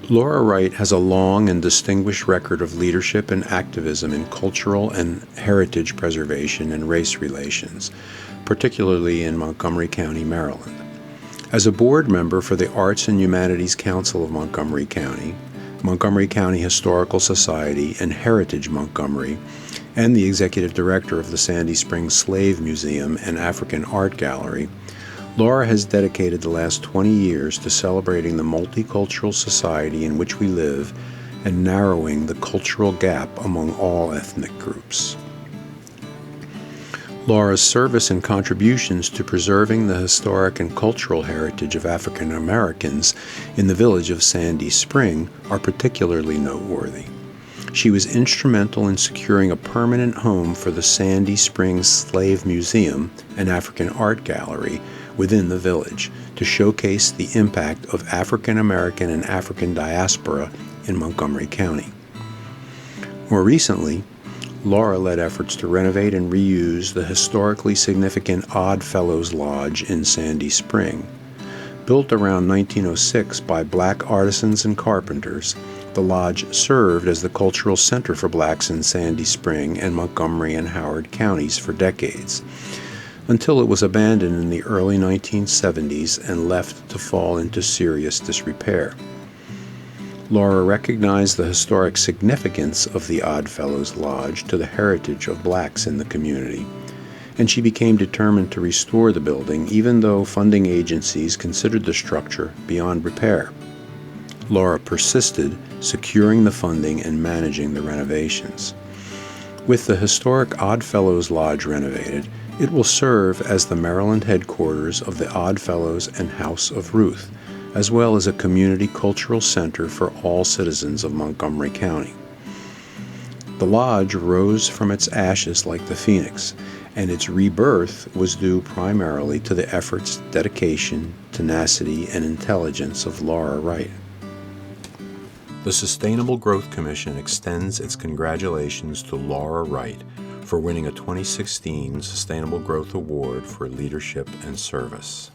Laura Wright has a long and distinguished record of leadership and activism in cultural and heritage preservation and race relations, particularly in Montgomery County, Maryland. As a board member for the Arts and Humanities Council of Montgomery County Historical Society, and Heritage Montgomery, and the executive director of the Sandy Springs Slave Museum and African Art Gallery, Laura has dedicated the last 20 years to celebrating the multicultural society in which we live and narrowing the cultural gap among all ethnic groups. Laura's service and contributions to preserving the historic and cultural heritage of African Americans in the village of Sandy Spring are particularly noteworthy. She was instrumental in securing a permanent home for the Sandy Springs Slave Museum and African Art Gallery within the village to showcase the impact of African American and African diaspora in Montgomery County. More recently, Laura led efforts to renovate and reuse the historically significant Odd Fellows Lodge in Sandy Spring. Built around 1906 by black artisans and carpenters, the lodge served as the cultural center for blacks in Sandy Spring and Montgomery and Howard counties for decades, until it was abandoned in the early 1970s and left to fall into serious disrepair. Laura recognized the historic significance of the Odd Fellows Lodge to the heritage of blacks in the community, and she became determined to restore the building even though funding agencies considered the structure beyond repair. Laura persisted, securing the funding and managing the renovations. With the historic Odd Fellows Lodge renovated, it will serve as the Maryland headquarters of the Odd Fellows and House of Ruth, as well as a community cultural center for all citizens of Montgomery County. The lodge rose from its ashes like the phoenix, and its rebirth was due primarily to the efforts, dedication, tenacity, and intelligence of Laura Wright. The Sustainable Growth Commission extends its congratulations to Laura Wright for winning a 2016 Sustainable Growth Award for leadership and service.